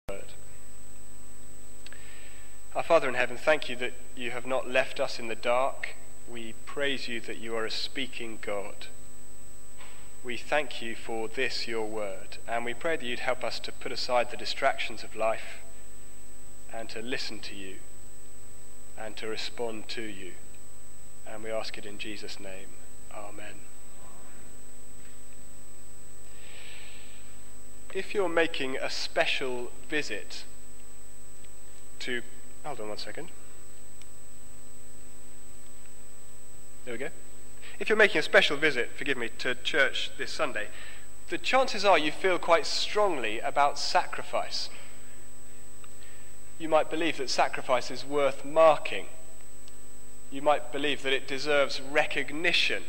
word. Our Father in heaven, thank you that you have not left us in the dark. We praise you that you are a speaking God. We thank you for this, your word, and we pray that you'd help us to put aside the distractions of life and to listen to you and to respond to you. And we ask it in Jesus' name. Amen. If you're making a special visit to... Hold on one second. There we go. If you're making a special visit, forgive me, to church this Sunday, the chances are you feel quite strongly about sacrifice. You might believe that sacrifice is worth marking. You might believe that it deserves recognition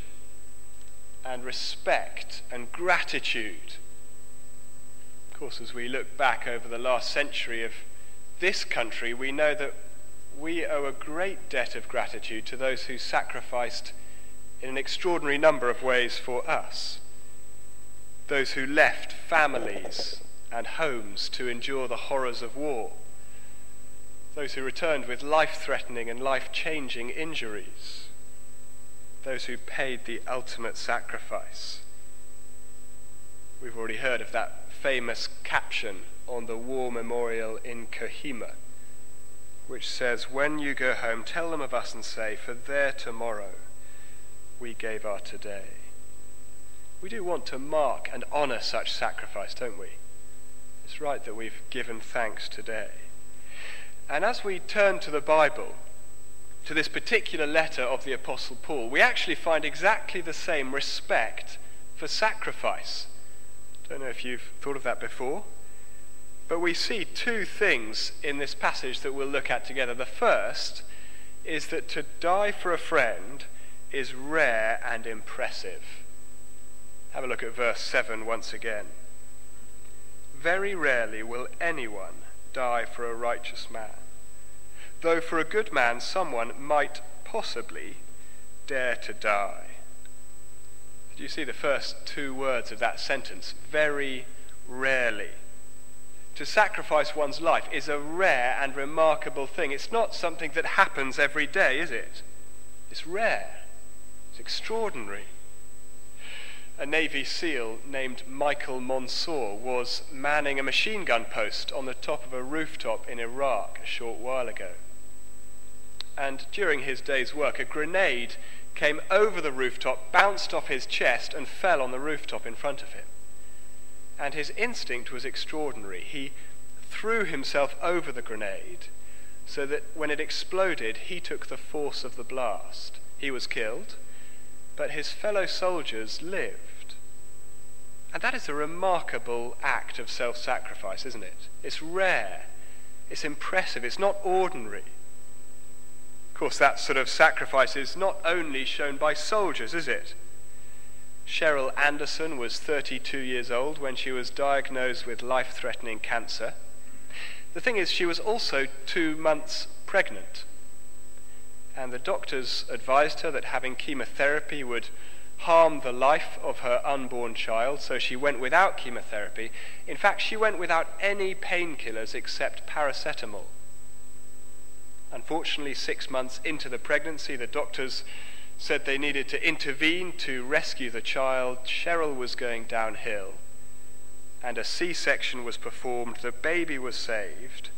and respect and gratitude. Of course, as we look back over the last century of this country, we know that we owe a great debt of gratitude to those who sacrificed in an extraordinary number of ways for us. Those who left families and homes to endure the horrors of war. Those who returned with life-threatening and life-changing injuries. Those who paid the ultimate sacrifice. We've already heard of that famous caption on the war memorial in Kohima, which says, "When you go home, tell them of us and say, for their tomorrow we gave our today." We do want to mark and honor such sacrifice, don't we? It's right that we've given thanks today. And as we turn to the Bible, to this particular letter of the Apostle Paul, we actually find exactly the same respect for sacrifice. Don't know if you've thought of that before, but we see two things in this passage that we'll look at together. The first is that to die for a friend is rare and impressive. Have a look at verse 7 once again. "Very rarely will anyone die for a righteous man, though for a good man someone might possibly dare to die." Do you see the first two words of that sentence? Very rarely. To sacrifice one's life is a rare and remarkable thing. It's not something that happens every day, is it? It's rare. It's extraordinary. A Navy SEAL named Michael Monsoor was manning a machine gun post on the top of a rooftop in Iraq a short while ago. And during his day's work, a grenade came over the rooftop, bounced off his chest, and fell on the rooftop in front of him. And his instinct was extraordinary. He threw himself over the grenade so that when it exploded, he took the force of the blast. He was killed, but his fellow soldiers lived. And that is a remarkable act of self-sacrifice, isn't it? It's rare. It's impressive. It's not ordinary. Of course, that sort of sacrifice is not only shown by soldiers, is it? Cheryl Anderson was 32 years old when she was diagnosed with life-threatening cancer. The thing is, she was also 2 months pregnant. And the doctors advised her that having chemotherapy would harm the life of her unborn child, so she went without chemotherapy. In fact, she went without any painkillers except paracetamol. Unfortunately, 6 months into the pregnancy, the doctors said they needed to intervene to rescue the child. Cheryl was going downhill, and a C-section was performed. The baby was saved,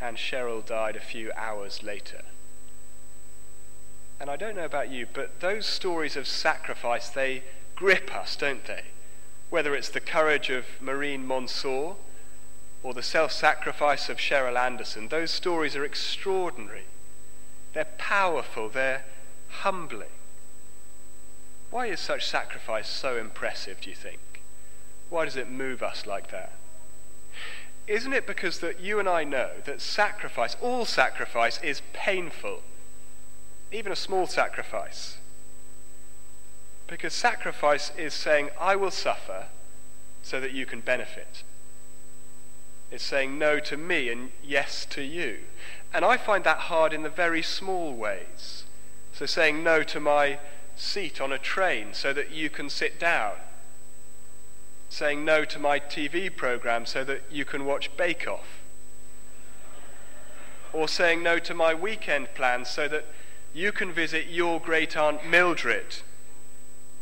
and Cheryl died a few hours later. And I don't know about you, but those stories of sacrifice, they grip us, don't they? Whether it's the courage of Maureen Monsoor or the self-sacrifice of Cheryl Anderson, those stories are extraordinary. They're powerful, they're humbling. Why is such sacrifice so impressive, do you think? Why does it move us like that? Isn't it because that you and I know that sacrifice, all sacrifice, is painful? Even a small sacrifice. Because sacrifice is saying, I will suffer so that you can benefit. It's saying no to me and yes to you. And I find that hard in the very small ways. So saying no to my seat on a train so that you can sit down. saying no to my TV program so that you can watch Bake Off, or saying no to my weekend plans so that you can visit your great-aunt Mildred.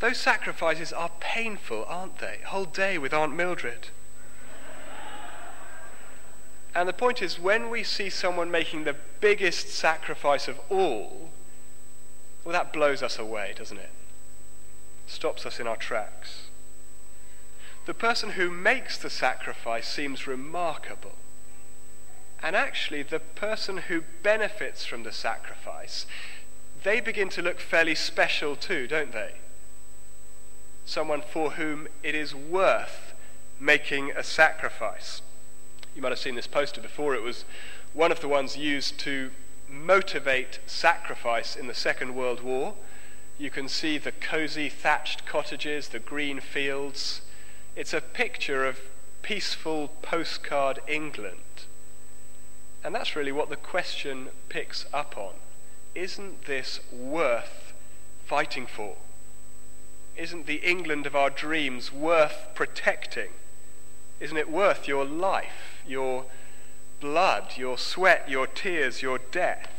Those sacrifices are painful, aren't they? A whole day with Aunt Mildred. And the point is, when we see someone making the biggest sacrifice of all, well, that blows us away, doesn't it? Stops us in our tracks. The person who makes the sacrifice seems remarkable. And actually, the person who benefits from the sacrifice, they begin to look fairly special too, don't they? Someone for whom it is worth making a sacrifice. You might have seen this poster before. It was one of the ones used to motivate sacrifice in the Second World War. You can see the cozy thatched cottages, the green fields. It's a picture of peaceful postcard England. And that's really what the question picks up on. Isn't this worth fighting for? Isn't the England of our dreams worth protecting? Isn't it worth your life, your blood, your sweat, your tears, your death?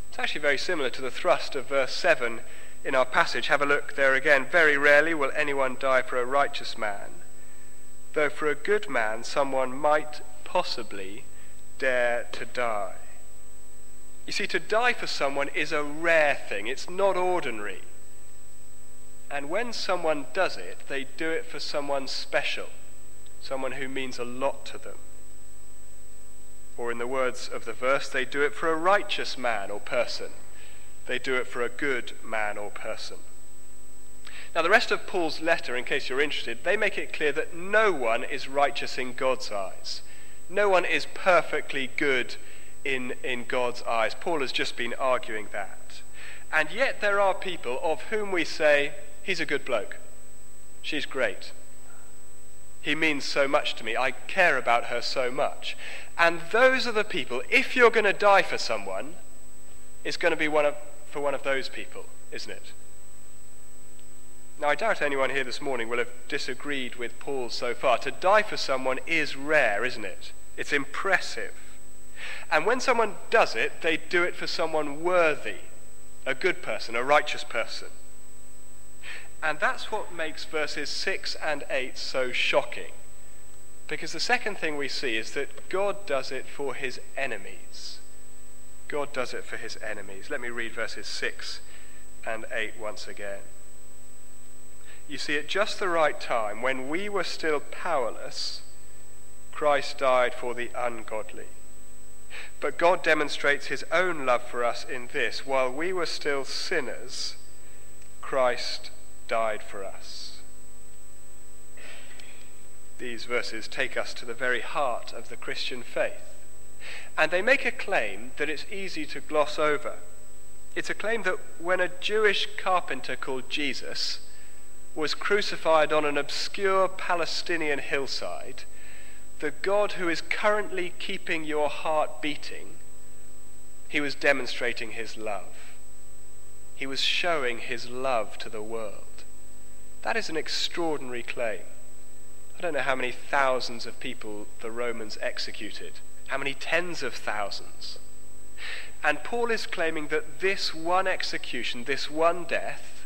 It's actually very similar to the thrust of verse 7 in our passage. Have a look there again. Very rarely will anyone die for a righteous man, though for a good man someone might possibly dare to die. You see, to die for someone is a rare thing. It's not ordinary. And when someone does it, they do it for someone special, someone who means a lot to them. Or in the words of the verse, they do it for a righteous man or person. They do it for a good man or person. Now, the rest of Paul's letter, in case you're interested, they make it clear that no one is righteous in God's eyes. No one is perfectly good in God's eyes. Paul has just been arguing that. And yet there are people of whom we say, he's a good bloke. She's great. He means so much to me. I care about her so much. And those are the people, if you're going to die for someone, it's going to be for one of those people, isn't it? Now, I doubt anyone here this morning will have disagreed with Paul so far. To die for someone is rare, isn't it? It's impressive. And when someone does it, they do it for someone worthy, a good person, a righteous person. And that's what makes verses 6 and 8 so shocking. Because the second thing we see is that God does it for his enemies. God does it for his enemies. Let me read verses 6 and 8 once again. You see, at just the right time, when we were still powerless, Christ died for the ungodly. But God demonstrates his own love for us in this: while we were still sinners, Christ died for us. These verses take us to the very heart of the Christian faith. And they make a claim that it's easy to gloss over. It's a claim that when a Jewish carpenter called Jesus was crucified on an obscure Palestinian hillside, the God who is currently keeping your heart beating, he was demonstrating his love. He was showing his love to the world. That is an extraordinary claim. I don't know how many thousands of people the Romans executed, how many tens of thousands. And Paul is claiming that this one execution, this one death,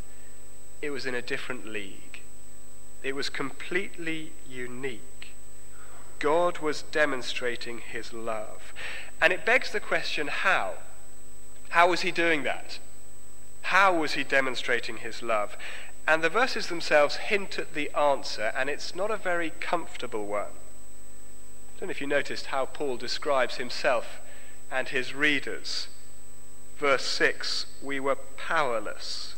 it was in a different league. It was completely unique. God was demonstrating his love. And it begs the question, how? How was he doing that? How was he demonstrating his love? And the verses themselves hint at the answer, and it's not a very comfortable one. I don't know if you noticed how Paul describes himself and his readers. Verse 6, we were powerless.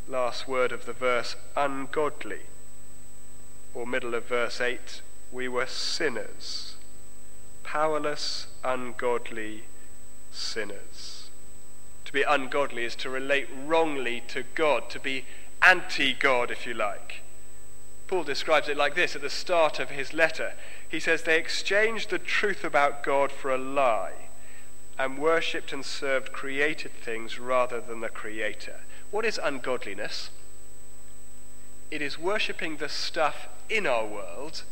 Last word of the verse, ungodly. Or middle of verse 8, we were sinners. Powerless, ungodly sinners. To be ungodly is to relate wrongly to God, to be anti-God, if you like. Paul describes it like this at the start of his letter. He says they exchanged the truth about God for a lie and worshipped and served created things rather than the Creator. What is ungodliness? it is worshipping the stuff in our world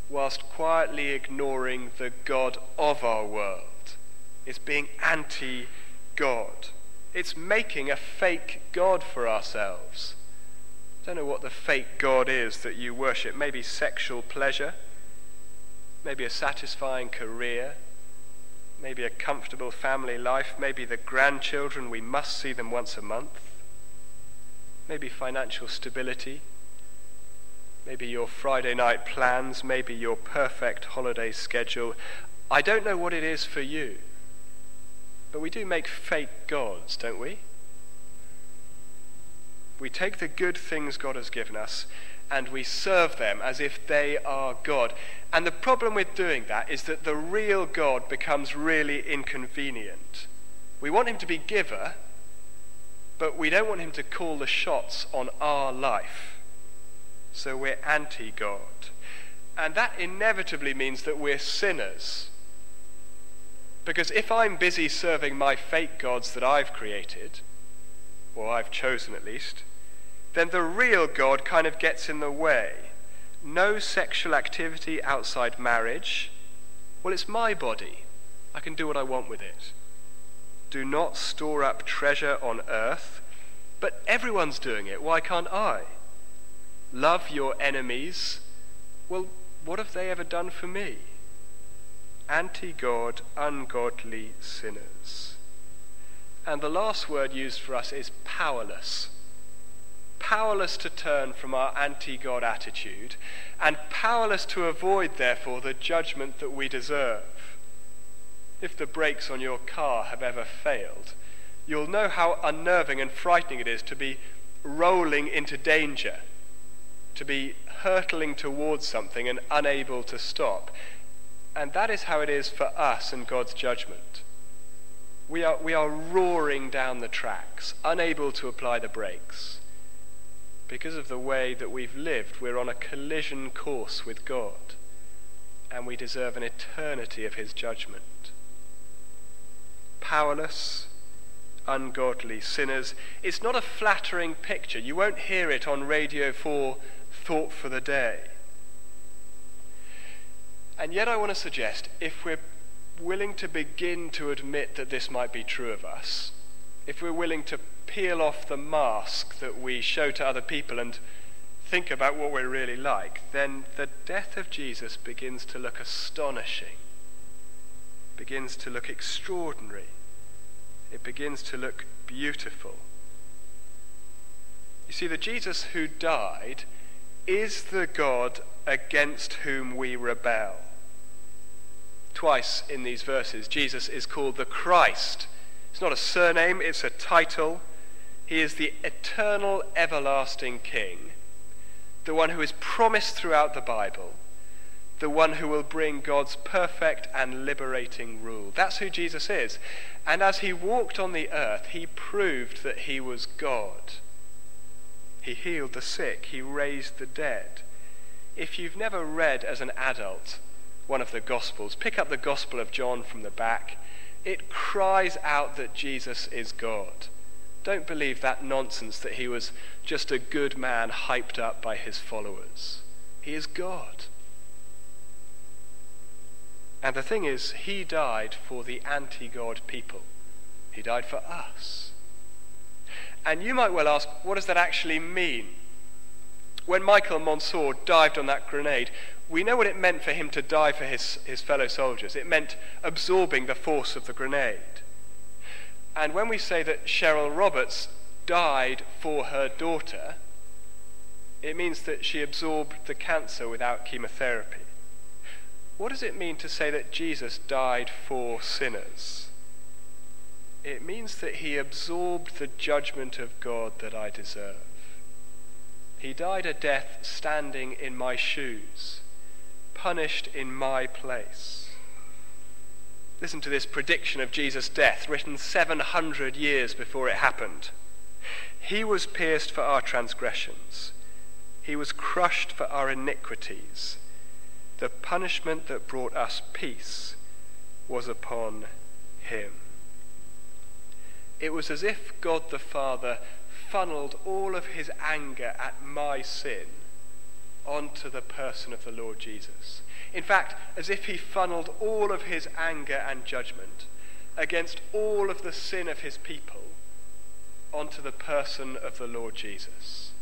whilst quietly ignoring the God of our world. It's being anti-God. It's making a fake God for ourselves. I don't know what the fake God is that you worship. Maybe sexual pleasure, maybe a satisfying career, maybe a comfortable family life, maybe the grandchildren, we must see them once a month, maybe financial stability, maybe your Friday night plans, maybe your perfect holiday schedule. I don't know what it is for you, but we do make fake gods, don't we? We take the good things God has given us and we serve them as if they are God. And the problem with doing that is that the real God becomes really inconvenient. We want him to be giver, but we don't want him to call the shots on our life. So we're anti-God. And that inevitably means that we're sinners. Because if I'm busy serving my fake gods that I've created, or I've chosen at least, then the real God kind of gets in the way. No sexual activity outside marriage. Well, it's my body. I can do what I want with it. Do not store up treasure on earth, but everyone's doing it. Why can't I? Love your enemies. Well, what have they ever done for me? Anti-God, ungodly sinners. And the last word used for us is powerless. Powerless to turn from our anti-God attitude, and powerless to avoid, therefore, the judgment that we deserve. If the brakes on your car have ever failed, you'll know how unnerving and frightening it is to be rolling into danger, to be hurtling towards something and unable to stop. And that is how it is for us and God's judgment. We are roaring down the tracks, unable to apply the brakes. Because of the way that we've lived, we're on a collision course with God, and we deserve an eternity of his judgment. Powerless, ungodly sinners. It's not a flattering picture. You won't hear it on Radio 4 Thought for the Day. And yet I want to suggest, if we're willing to begin to admit that this might be true of us, if we're willing to peel off the mask that we show to other people and think about what we're really like, then the death of Jesus begins to look astonishing, begins to look extraordinary, it begins to look beautiful. You see, the Jesus who died is the God against whom we rebel. Twice in these verses, Jesus is called the Christ. It's not a surname, it's a title. He is the eternal, everlasting King, the one who is promised throughout the Bible, the one who will bring God's perfect and liberating rule. That's who Jesus is. And as he walked on the earth, he proved that he was God. He healed the sick, he raised the dead. If you've never read as an adult one of the Gospels, pick up the Gospel of John from the back. It cries out that Jesus is God. Don't believe that nonsense that he was just a good man hyped up by his followers. He is God. And the thing is, he died for the anti-God people. He died for us. And you might well ask, what does that actually mean? When Michael Monsoor dived on that grenade, we know what it meant for him to die for his fellow soldiers. It meant absorbing the force of the grenade. And when we say that Cheryl Roberts died for her daughter, it means that she absorbed the cancer without chemotherapy. What does it mean to say that Jesus died for sinners? It means that he absorbed the judgment of God that I deserve. He died a death standing in my shoes, punished in my place. Listen to this prediction of Jesus' death, written 700 years before it happened. He was pierced for our transgressions. He was crushed for our iniquities. The punishment that brought us peace was upon him. It was as if God the Father funneled all of his anger at my sin onto the person of the Lord Jesus. In fact, as if he funneled all of his anger and judgment against all of the sin of his people onto the person of the Lord Jesus.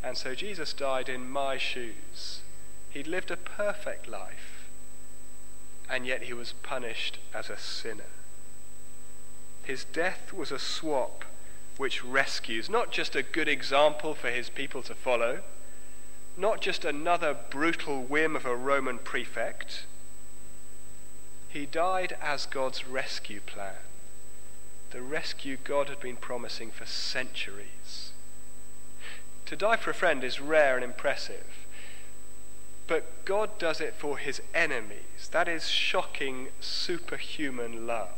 And so Jesus died in my shoes. He'd lived a perfect life, and yet he was punished as a sinner. His death was a swap which rescues, not just a good example for his people to follow, not just another brutal whim of a Roman prefect. He died as God's rescue plan, the rescue God had been promising for centuries. To die for a friend is rare and impressive, but God does it for his enemies. That is shocking, superhuman love.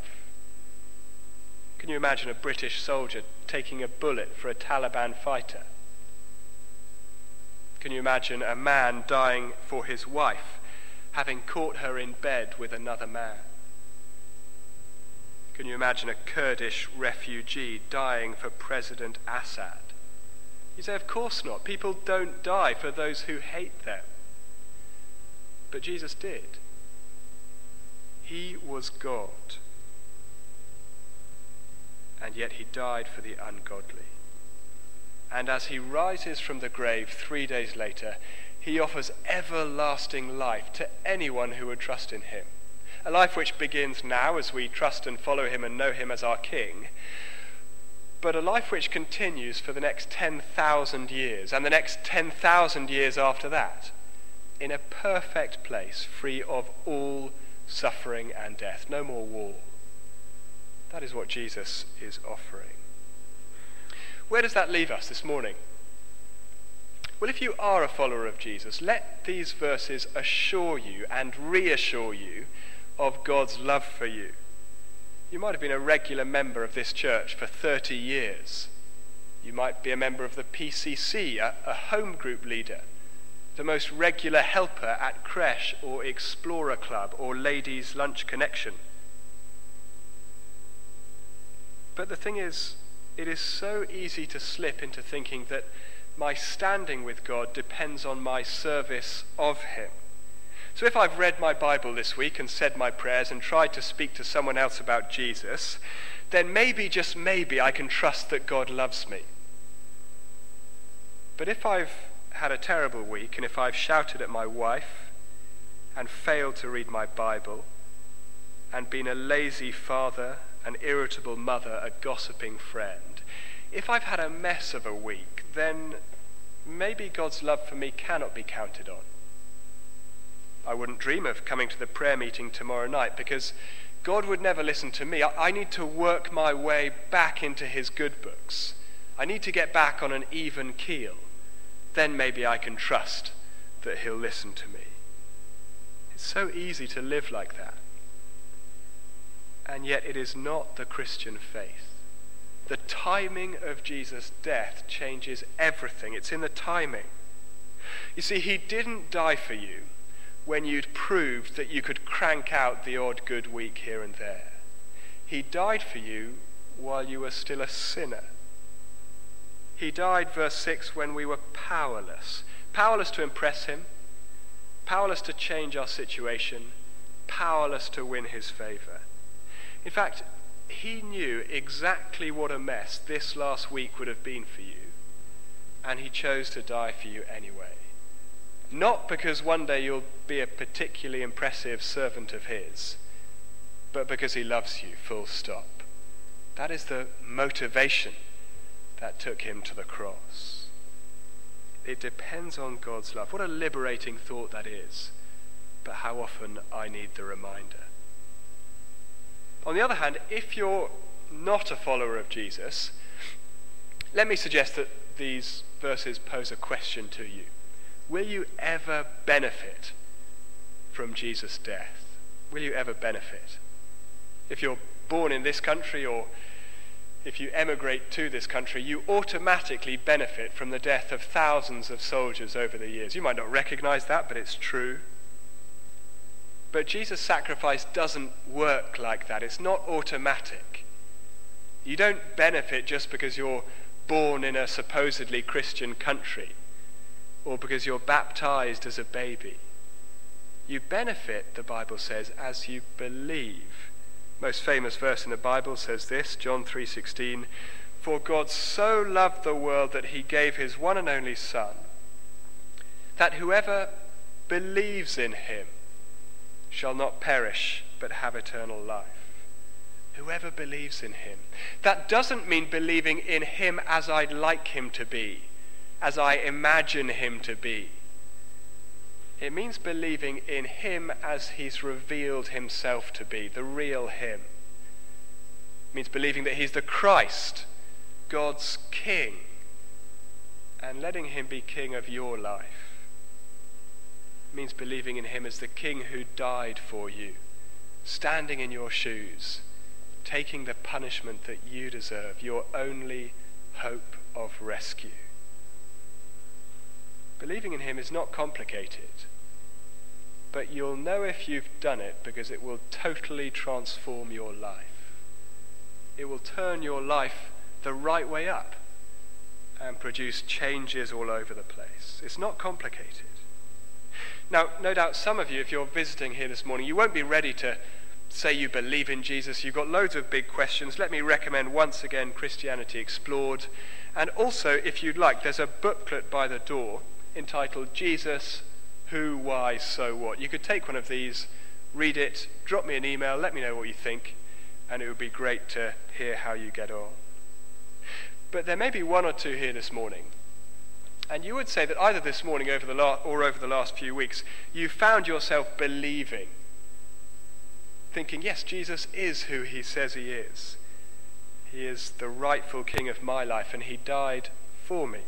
Can you imagine a British soldier taking a bullet for a Taliban fighter? Can you imagine a man dying for his wife, having caught her in bed with another man? Can you imagine a Kurdish refugee dying for President Assad? You say, of course not. People don't die for those who hate them. But Jesus did. He was God. And yet he died for the ungodly. And as he rises from the grave 3 days later, he offers everlasting life to anyone who would trust in him. A life which begins now as we trust and follow him and know him as our King, but a life which continues for the next 10,000 years and the next 10,000 years after that, in a perfect place, free of all suffering and death. No more war. That is what Jesus is offering. Where does that leave us this morning? Well, if you are a follower of Jesus, let these verses assure you and reassure you of God's love for you. You might have been a regular member of this church for 30 years. You might be a member of the PCC, a home group leader, the most regular helper at creche or explorer club or ladies' lunch connection. But the thing is, it is so easy to slip into thinking that my standing with God depends on my service of him. So if I've read my Bible this week and said my prayers and tried to speak to someone else about Jesus, then maybe, just maybe, I can trust that God loves me. But if I've had a terrible week, and if I've shouted at my wife and failed to read my Bible and been a lazy father, an irritable mother, a gossiping friend, if I've had a mess of a week, then maybe God's love for me cannot be counted on. I wouldn't dream of coming to the prayer meeting tomorrow night because God would never listen to me. I need to work my way back into his good books. I need to get back on an even keel. Then maybe I can trust that he'll listen to me. It's so easy to live like that. And yet it is not the Christian faith. The timing of Jesus' death changes everything. It's in the timing. You see, he didn't die for you when you'd proved that you could crank out the odd good week here and there. He died for you while you were still a sinner. He died, verse 6, when we were powerless. Powerless to impress him, powerless to change our situation, powerless to win his favor. In fact, he knew exactly what a mess this last week would have been for you, and he chose to die for you anyway. Not because one day you'll be a particularly impressive servant of his, but because he loves you, full stop. That is the motivation that took him to the cross. It depends on God's love. What a liberating thought that is, but how often I need the reminder. On the other hand, if you're not a follower of Jesus, let me suggest that these verses pose a question to you. Will you ever benefit from Jesus' death? Will you ever benefit? If you're born in this country or if you emigrate to this country, you automatically benefit from the death of thousands of soldiers over the years. You might not recognize that, but it's true. But Jesus' sacrifice doesn't work like that. It's not automatic. You don't benefit just because you're born in a supposedly Christian country, or because you're baptized as a baby. You benefit, the Bible says, as you believe. Most famous verse in the Bible says this, John 3:16, "For God so loved the world that he gave his one and only Son, that whoever believes in him shall not perish but have eternal life." Whoever believes in him. That doesn't mean believing in him as I'd like him to be, as I imagine him to be. It means believing in him as he's revealed himself to be, the real him. It means believing that he's the Christ, God's King, and letting him be king of your life. It means believing in him as the king who died for you, standing in your shoes, taking the punishment that you deserve, your only hope of rescue. Believing in him is not complicated, but you'll know if you've done it because it will totally transform your life. It will turn your life the right way up and produce changes all over the place. It's not complicated. Now, no doubt some of you, if you're visiting here this morning, you won't be ready to say you believe in Jesus. You've got loads of big questions. Let me recommend once again Christianity Explored. And also, if you'd like, there's a booklet by the door entitled Jesus, Who, Why, So What. You could take one of these, read it, drop me an email, let me know what you think, and it would be great to hear how you get on. But there may be one or two here this morning, and you would say that either this morning or over the last few weeks, you found yourself believing, thinking, yes, Jesus is who he says he is. He is the rightful king of my life, and he died for me.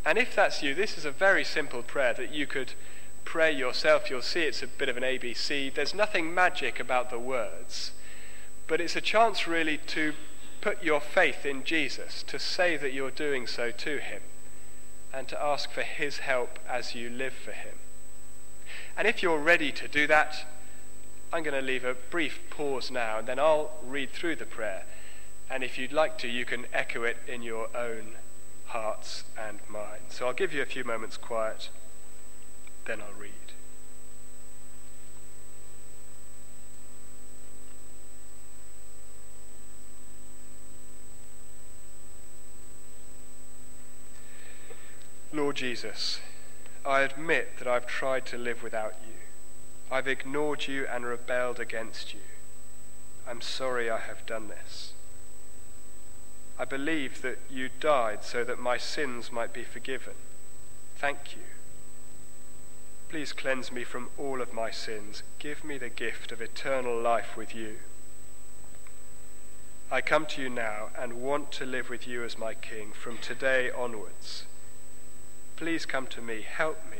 And if that's you, this is a very simple prayer that you could pray yourself. You'll see it's a bit of an ABC. There's nothing magic about the words, but it's a chance really to put your faith in Jesus, to say that you're doing so to him, and to ask for his help as you live for him. And if you're ready to do that, I'm going to leave a brief pause now, and then I'll read through the prayer. And if you'd like to, you can echo it in your own hearts and minds. So I'll give you a few moments quiet, then I'll read. Lord Jesus, I admit that I've tried to live without you. I've ignored you and rebelled against you. I'm sorry I have done this. I believe that you died so that my sins might be forgiven. Thank you. Please cleanse me from all of my sins. Give me the gift of eternal life with you. I come to you now and want to live with you as my King from today onwards. Please come to me, help me,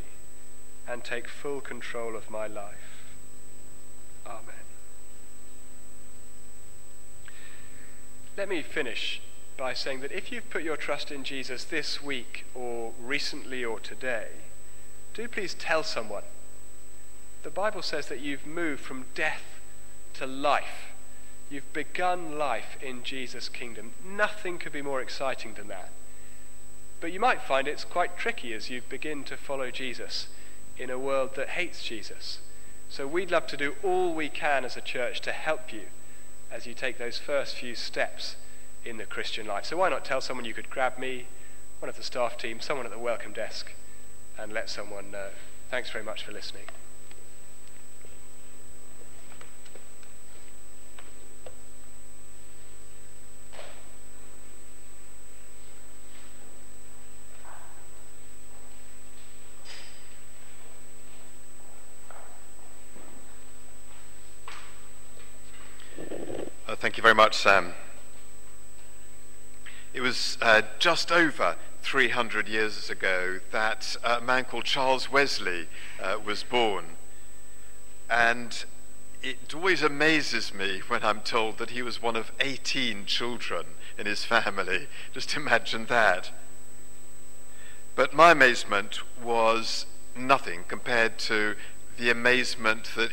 and take full control of my life. Amen. Let me finish by saying that if you've put your trust in Jesus this week or recently or today, do please tell someone. The Bible says that you've moved from death to life. You've begun life in Jesus' kingdom. Nothing could be more exciting than that. But you might find it's quite tricky as you begin to follow Jesus in a world that hates Jesus. So we'd love to do all we can as a church to help you as you take those first few steps in the Christian life. So why not tell someone? You could grab me, one of the staff team, someone at the welcome desk, and let someone know. Thanks very much for listening. Thank you very much, Sam. It was just over 300 years ago that a man called Charles Wesley was born. And it always amazes me when I'm told that he was one of 18 children in his family. Just imagine that. But my amazement was nothing compared to the amazement that